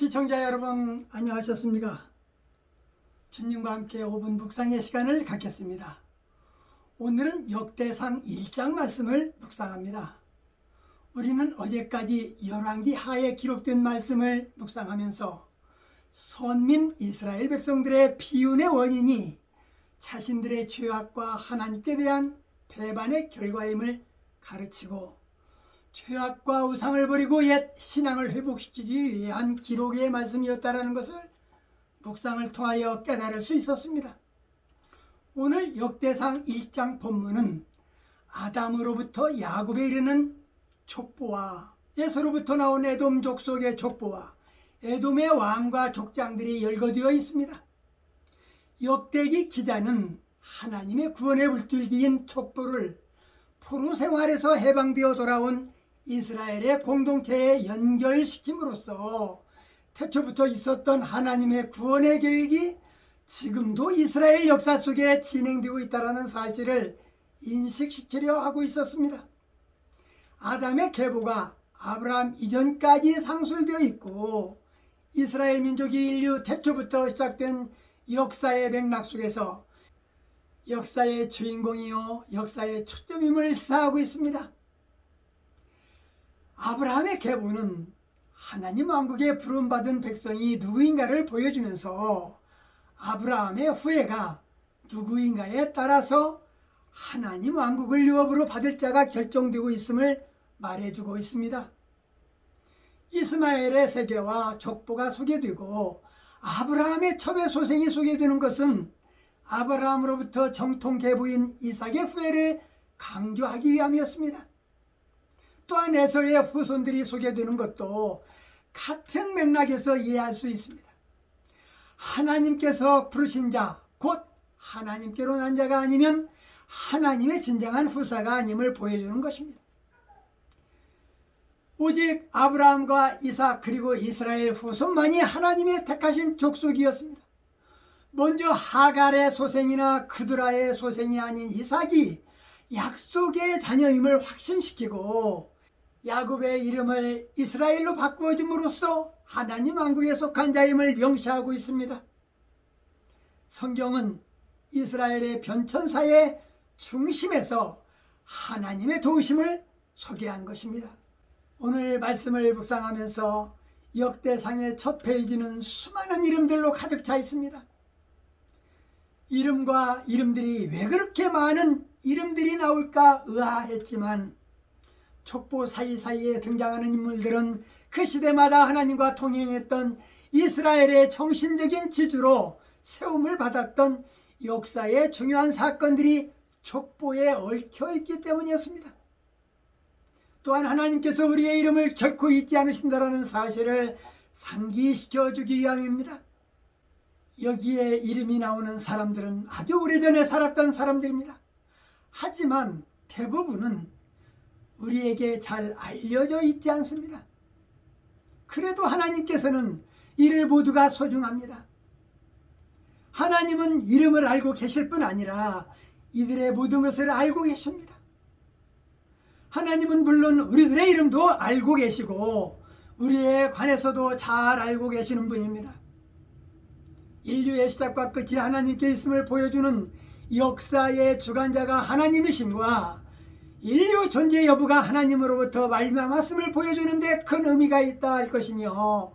시청자 여러분 안녕하셨습니까? 주님과 함께 5분 묵상의 시간을 갖겠습니다. 오늘은 역대상 1장 말씀을 묵상합니다. 우리는 어제까지 열왕기 하에 기록된 말씀을 묵상하면서 선민 이스라엘 백성들의 비운의 원인이 자신들의 죄악과 하나님께 대한 배반의 결과임을 가르치고 죄악과 우상을 버리고 옛 신앙을 회복시키기 위한 기록의 말씀이었다는 것을 묵상을 통하여 깨달을 수 있었습니다. 오늘 역대상 1장 본문은 아담으로부터 야곱에 이르는 족보와 에서로부터 나온 에돔 족속의 족보와 에돔의 왕과 족장들이 열거되어 있습니다. 역대기 기자는 하나님의 구원의 물줄기인 족보를 포로 생활에서 해방되어 돌아온 이스라엘의 공동체에 연결시킴으로써 태초부터 있었던 하나님의 구원의 계획이 지금도 이스라엘 역사 속에 진행되고 있다는 사실을 인식시키려 하고 있었습니다. 아담의 계보가 아브라함 이전까지 상술되어 있고 이스라엘 민족이 인류 태초부터 시작된 역사의 맥락 속에서 역사의 주인공이요 역사의 초점임을 시사하고 있습니다. 아브라함의 계보는 하나님 왕국에 부름받은 백성이 누구인가를 보여주면서 아브라함의 후예가 누구인가에 따라서 하나님 왕국을 유업으로 받을 자가 결정되고 있음을 말해주고 있습니다. 이스마엘의 세계와 족보가 소개되고 아브라함의 첩의 소생이 소개되는 것은 아브라함으로부터 정통 계보인 이삭의 후예를 강조하기 위함이었습니다. 또한 에서의 후손들이 소개되는 것도 같은 맥락에서 이해할 수 있습니다. 하나님께서 부르신 자, 곧 하나님께로 난 자가 아니면 하나님의 진정한 후사가 아님을 보여주는 것입니다. 오직 아브라함과 이삭 그리고 이스라엘 후손만이 하나님의 택하신 족속이었습니다. 먼저 하갈의 소생이나 그두라의 소생이 아닌 이삭이 약속의 자녀임을 확신시키고 야곱의 이름을 이스라엘로 바꾸어 줌으로써 하나님 왕국에 속한 자임을 명시하고 있습니다. 성경은 이스라엘의 변천사의 중심에서 하나님의 도우심을 소개한 것입니다. 오늘 말씀을 묵상하면서 역대상의 첫 페이지는 수많은 이름들로 가득 차 있습니다. 이름과 이름들이 왜 그렇게 많은 이름들이 나올까 의아했지만 족보 사이사이에 등장하는 인물들은 그 시대마다 하나님과 동행했던 이스라엘의 정신적인 지주로 세움을 받았던 역사의 중요한 사건들이 족보에 얽혀있기 때문이었습니다. 또한 하나님께서 우리의 이름을 결코 잊지 않으신다는 사실을 상기시켜주기 위함입니다. 여기에 이름이 나오는 사람들은 아주 오래전에 살았던 사람들입니다. 하지만 대부분은 우리에게 잘 알려져 있지 않습니다. 그래도 하나님께서는 이를 모두가 소중합니다. 하나님은 이름을 알고 계실 뿐 아니라 이들의 모든 것을 알고 계십니다. 하나님은 물론 우리들의 이름도 알고 계시고 우리에 관해서도 잘 알고 계시는 분입니다. 인류의 시작과 끝이 하나님께 있음을 보여주는 역사의 주관자가 하나님이심과 인류 존재 여부가 하나님으로부터 말미암았음을 보여주는데 큰 의미가 있다 할 것이며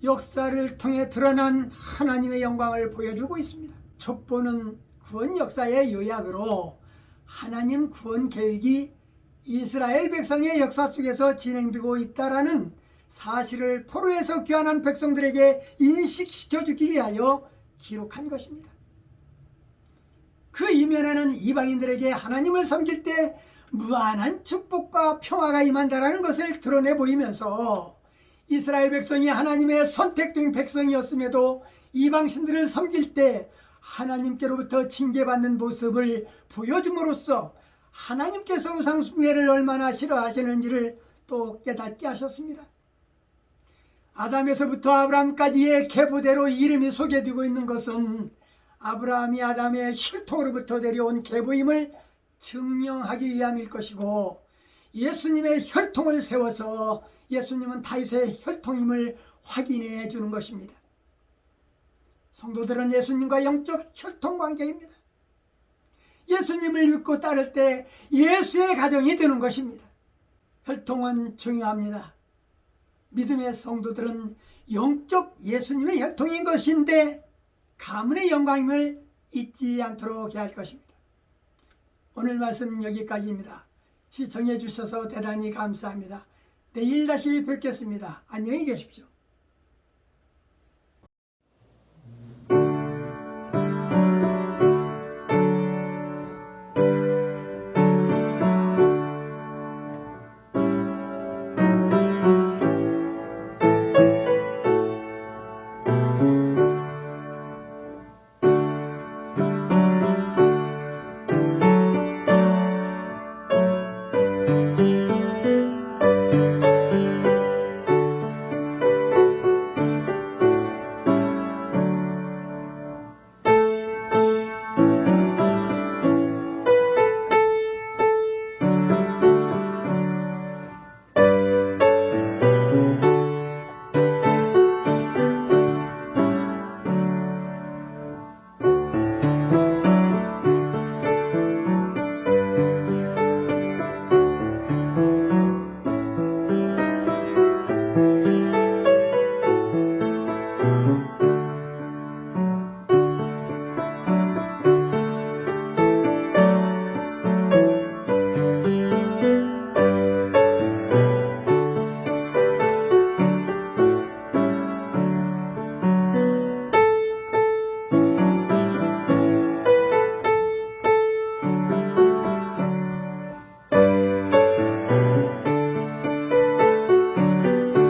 역사를 통해 드러난 하나님의 영광을 보여주고 있습니다. 족보는 구원 역사의 요약으로 하나님 구원 계획이 이스라엘 백성의 역사 속에서 진행되고 있다라는 사실을 포로에서 귀환한 백성들에게 인식시켜주기 위하여 기록한 것입니다. 그 이면에는 이방인들에게 하나님을 섬길 때 무한한 축복과 평화가 임한다라는 것을 드러내 보이면서 이스라엘 백성이 하나님의 선택된 백성이었음에도 이방신들을 섬길 때 하나님께로부터 징계받는 모습을 보여줌으로써 하나님께서 우상숭배를 얼마나 싫어하시는지를 또 깨닫게 하셨습니다. 아담에서부터 아브라함까지의 계보대로 이름이 소개되고 있는 것은 아브라함이 아담의 혈통으로부터 내려온 계보임을 증명하기 위함일 것이고 예수님의 혈통을 세워서 예수님은 다윗의 혈통임을 확인해 주는 것입니다. 성도들은 예수님과 영적 혈통 관계입니다. 예수님을 믿고 따를 때 예수의 가정이 되는 것입니다. 혈통은 중요합니다. 믿음의 성도들은 영적 예수님의 혈통인 것인데 가문의 영광임을 잊지 않도록 해야 할 것입니다. 오늘 말씀 여기까지입니다. 시청해 주셔서 대단히 감사합니다. 내일 다시 뵙겠습니다. 안녕히 계십시오.